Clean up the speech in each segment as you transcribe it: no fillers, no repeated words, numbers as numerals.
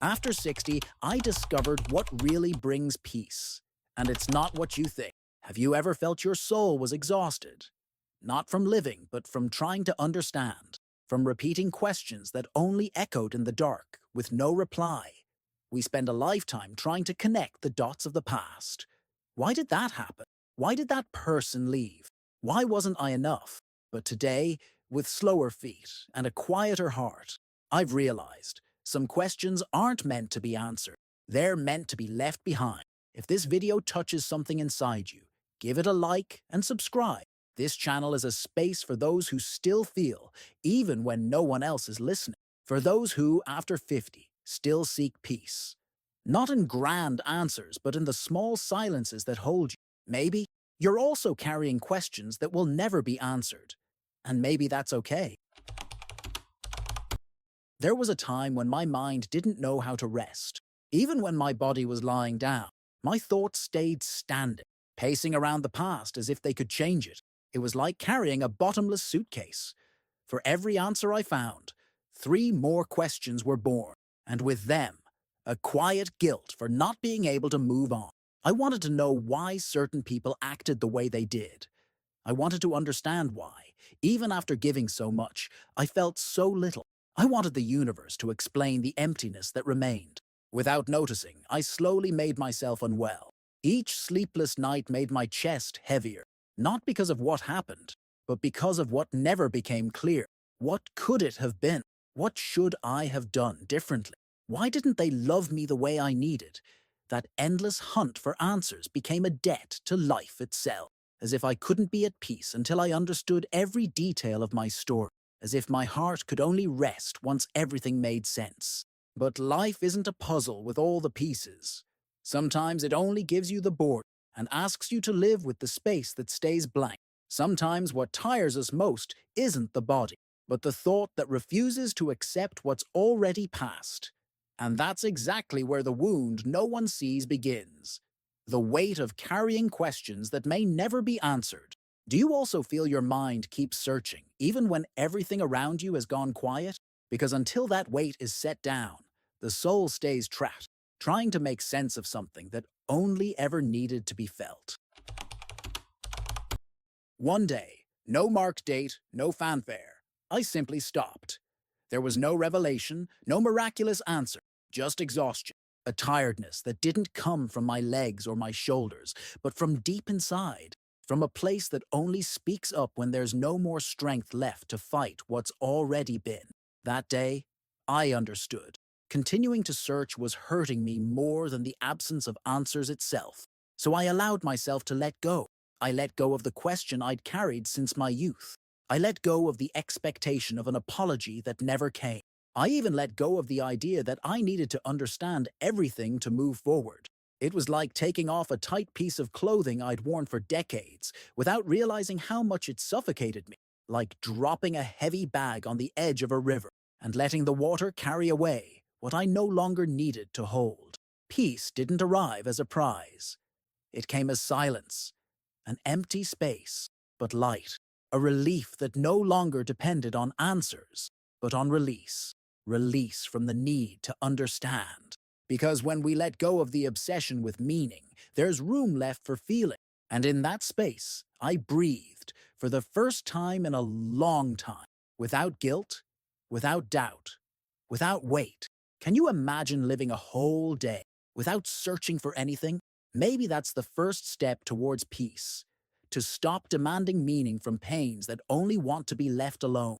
After 60, I discovered what really brings peace. And it's not what you think. Have you ever felt your soul was exhausted? Not from living, but from trying to understand. From repeating questions that only echoed in the dark, with no reply. We spend a lifetime trying to connect the dots of the past. Why did that happen? Why did that person leave? Why wasn't I enough? But today, with slower feet and a quieter heart, I've realized some questions aren't meant to be answered. They're meant to be left behind. If this video touches something inside you, give it a like and subscribe. This channel is a space for those who still feel, even when no one else is listening. For those who, after 50, still seek peace. Not in grand answers, but in the small silences that hold you. Maybe you're also carrying questions that will never be answered. And maybe that's okay. There was a time when my mind didn't know how to rest. Even when my body was lying down, my thoughts stayed standing, pacing around the past as if they could change it. It was like carrying a bottomless suitcase. For every answer I found, 3 more questions were born, and with them, a quiet guilt for not being able to move on. I wanted to know why certain people acted the way they did. I wanted to understand why, even after giving so much, I felt so little. I wanted the universe to explain the emptiness that remained. Without noticing, I slowly made myself unwell. Each sleepless night made my chest heavier, not because of what happened, but because of what never became clear. What could it have been? What should I have done differently? Why didn't they love me the way I needed? That endless hunt for answers became a debt to life itself, as if I couldn't be at peace until I understood every detail of my story, as if my heart could only rest once everything made sense. But life isn't a puzzle with all the pieces. Sometimes it only gives you the board and asks you to live with the space that stays blank. Sometimes what tires us most isn't the body, but the thought that refuses to accept what's already past. And that's exactly where the wound no one sees begins. The weight of carrying questions that may never be answered. Do you also feel your mind keeps searching, even when everything around you has gone quiet? Because until that weight is set down, the soul stays trapped, trying to make sense of something that only ever needed to be felt. One day, no marked date, no fanfare, I simply stopped. There was no revelation, no miraculous answer, just exhaustion. A tiredness that didn't come from my legs or my shoulders, but from deep inside, from a place that only speaks up when there's no more strength left to fight what's already been. That day, I understood. Continuing to search was hurting me more than the absence of answers itself. So I allowed myself to let go. I let go of the question I'd carried since my youth. I let go of the expectation of an apology that never came. I even let go of the idea that I needed to understand everything to move forward. It was like taking off a tight piece of clothing I'd worn for decades without realizing how much it suffocated me, like dropping a heavy bag on the edge of a river and letting the water carry away what I no longer needed to hold. Peace didn't arrive as a prize. It came as silence, an empty space, but light, a relief that no longer depended on answers, but on release. Release from the need to understand. Because when we let go of the obsession with meaning, there's room left for feeling. And in that space, I breathed for the first time in a long time, without guilt, without doubt, without weight. Can you imagine living a whole day without searching for anything? Maybe that's the first step towards peace. To stop demanding meaning from pains that only want to be left alone.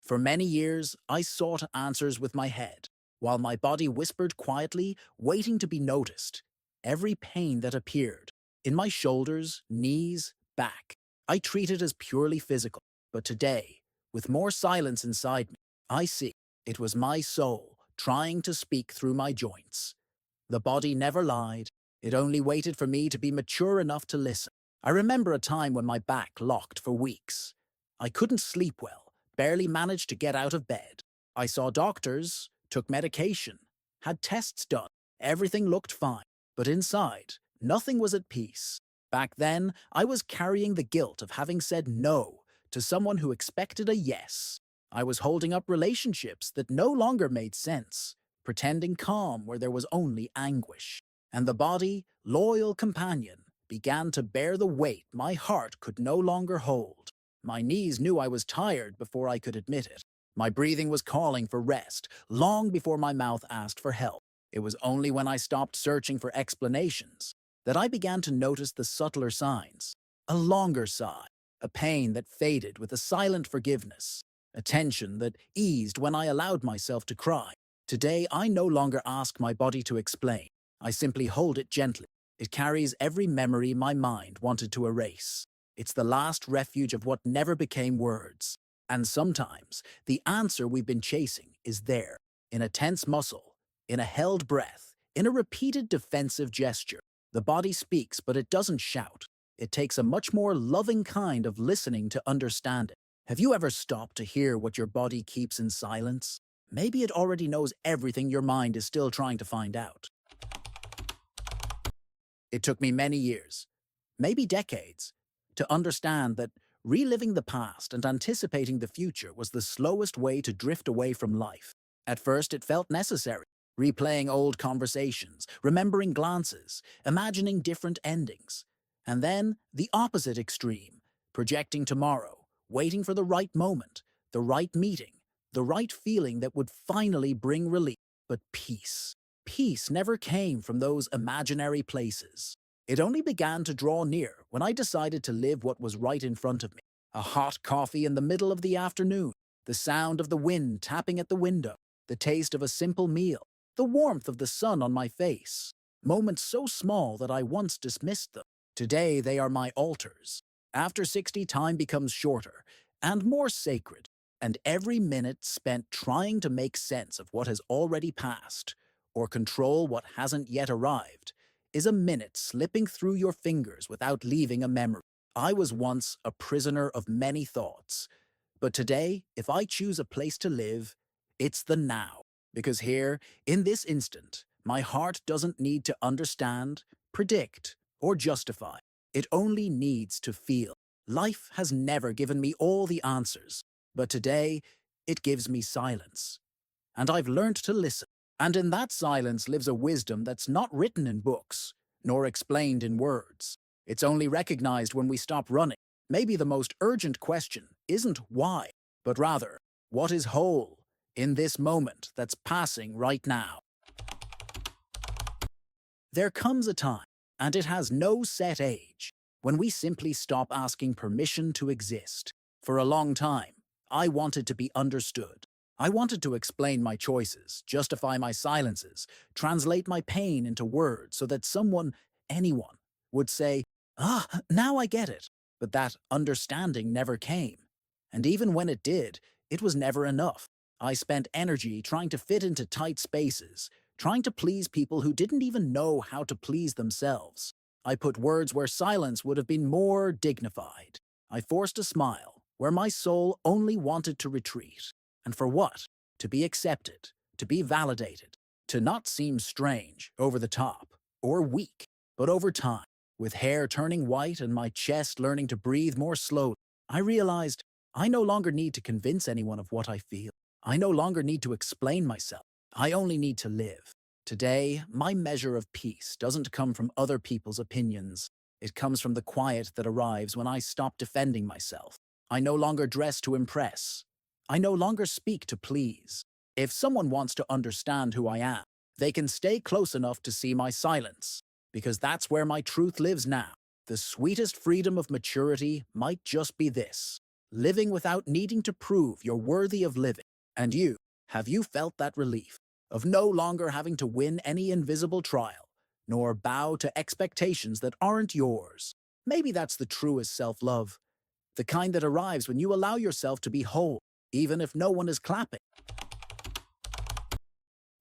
For many years, I sought answers with my head, while my body whispered quietly, waiting to be noticed. Every pain that appeared, in my shoulders, knees, back, I treated as purely physical. But today, with more silence inside me, I see it was my soul trying to speak through my joints. The body never lied. It only waited for me to be mature enough to listen. I remember a time when my back locked for weeks. I couldn't sleep well, barely managed to get out of bed. I saw doctors, took medication, had tests done. Everything looked fine, but inside, nothing was at peace. Back then, I was carrying the guilt of having said no to someone who expected a yes. I was holding up relationships that no longer made sense, pretending calm where there was only anguish. And the body, loyal companion, began to bear the weight my heart could no longer hold. My knees knew I was tired before I could admit it. My breathing was calling for rest, long before my mouth asked for help. It was only when I stopped searching for explanations that I began to notice the subtler signs. A longer sigh, a pain that faded with a silent forgiveness, a tension that eased when I allowed myself to cry. Today, I no longer ask my body to explain. I simply hold it gently. It carries every memory my mind wanted to erase. It's the last refuge of what never became words. And sometimes, the answer we've been chasing is there, in a tense muscle, in a held breath, in a repeated defensive gesture. The body speaks, but it doesn't shout. It takes a much more loving kind of listening to understand it. Have you ever stopped to hear what your body keeps in silence? Maybe it already knows everything your mind is still trying to find out. It took me many years, maybe decades, to understand that reliving the past and anticipating the future was the slowest way to drift away from life. At first, it felt necessary, replaying old conversations, remembering glances, imagining different endings. And then, the opposite extreme, projecting tomorrow, waiting for the right moment, the right meeting, the right feeling that would finally bring relief. But peace. Peace never came from those imaginary places. It only began to draw near when I decided to live what was right in front of me. A hot coffee in the middle of the afternoon, the sound of the wind tapping at the window, the taste of a simple meal, the warmth of the sun on my face. Moments so small that I once dismissed them. Today they are my altars. After 60, time becomes shorter and more sacred, and every minute spent trying to make sense of what has already passed, or control what hasn't yet arrived, is a minute slipping through your fingers without leaving a memory. I was once a prisoner of many thoughts, but today, if I choose a place to live, it's the now. Because here, in this instant, my heart doesn't need to understand, predict, or justify. It only needs to feel. Life has never given me all the answers, but today, it gives me silence. And I've learned to listen. And in that silence lives a wisdom that's not written in books, nor explained in words. It's only recognized when we stop running. Maybe the most urgent question isn't why, but rather, what is whole in this moment that's passing right now? There comes a time, and it has no set age, when we simply stop asking permission to exist. For a long time, I wanted to be understood. I wanted to explain my choices, justify my silences, translate my pain into words so that someone, anyone, would say, "Ah, now I get it." But that understanding never came. And even when it did, it was never enough. I spent energy trying to fit into tight spaces, trying to please people who didn't even know how to please themselves. I put words where silence would have been more dignified. I forced a smile where my soul only wanted to retreat. And for what? To be accepted, to be validated, to not seem strange, over the top, or weak. But over time, with hair turning white and my chest learning to breathe more slowly, I realized I no longer need to convince anyone of what I feel. I no longer need to explain myself. I only need to live. Today, my measure of peace doesn't come from other people's opinions. It comes from the quiet that arrives when I stop defending myself. I no longer dress to impress. I no longer speak to please. If someone wants to understand who I am, they can stay close enough to see my silence, because that's where my truth lives now. The sweetest freedom of maturity might just be this: living without needing to prove you're worthy of living. And you, have you felt that relief of no longer having to win any invisible trial, nor bow to expectations that aren't yours? Maybe that's the truest self-love, the kind that arrives when you allow yourself to be whole, even if no one is clapping.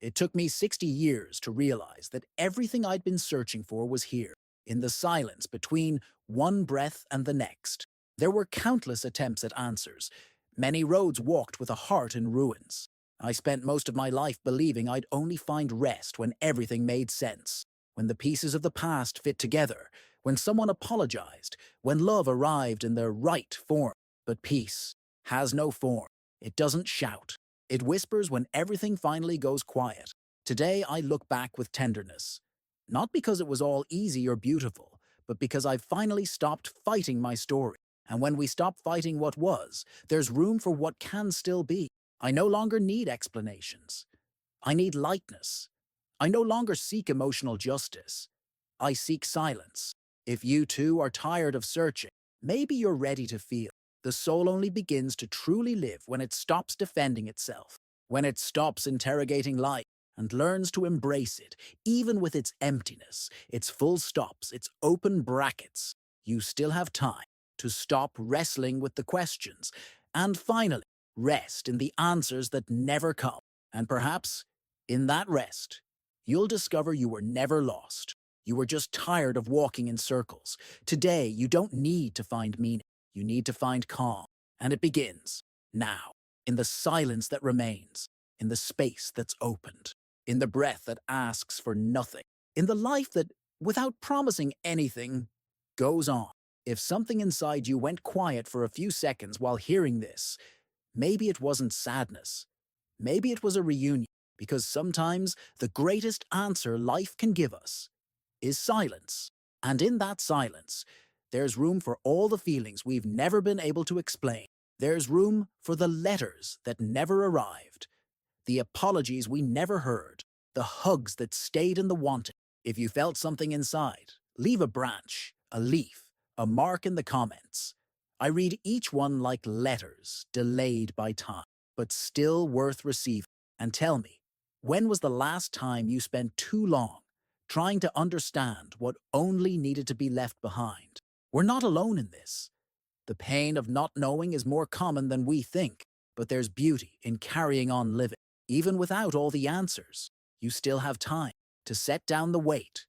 It took me 60 years to realize that everything I'd been searching for was here, in the silence between one breath and the next. There were countless attempts at answers, many roads walked with a heart in ruins. I spent most of my life believing I'd only find rest when everything made sense, when the pieces of the past fit together, when someone apologized, when love arrived in the right form. But peace has no form. It doesn't shout. It whispers when everything finally goes quiet. Today, I look back with tenderness. Not because it was all easy or beautiful, but because I finally stopped fighting my story. And when we stop fighting what was, there's room for what can still be. I no longer need explanations. I need lightness. I no longer seek emotional justice. I seek silence. If you too are tired of searching, maybe you're ready to feel. The soul only begins to truly live when it stops defending itself, when it stops interrogating life and learns to embrace it, even with its emptiness, its full stops, its open brackets. You still have time to stop wrestling with the questions and finally rest in the answers that never come. And perhaps, in that rest, you'll discover you were never lost. You were just tired of walking in circles. Today, you don't need to find meaning. You need to find calm. And it begins now, in the silence that remains, in the space that's opened, in the breath that asks for nothing, in the life that, without promising anything, goes on. If something inside you went quiet for a few seconds while hearing this, maybe it wasn't sadness. Maybe it was a reunion, because sometimes the greatest answer life can give us is silence. And in that silence, there's room for all the feelings we've never been able to explain. There's room for the letters that never arrived, the apologies we never heard, the hugs that stayed in the wanting. If you felt something inside, leave a branch, a leaf, a mark in the comments. I read each one like letters delayed by time, but still worth receiving. And tell me, when was the last time you spent too long trying to understand what only needed to be left behind? We're not alone in this. The pain of not knowing is more common than we think, but there's beauty in carrying on living. Even without all the answers, you still have time to set down the weight,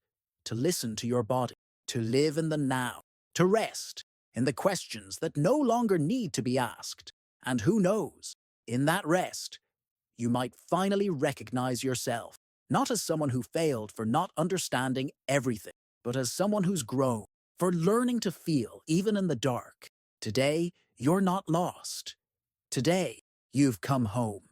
to listen to your body, to live in the now, to rest in the questions that no longer need to be asked. And who knows, in that rest, you might finally recognize yourself, not as someone who failed for not understanding everything, but as someone who's grown, for learning to feel even in the dark. Today, you're not lost. Today, you've come home.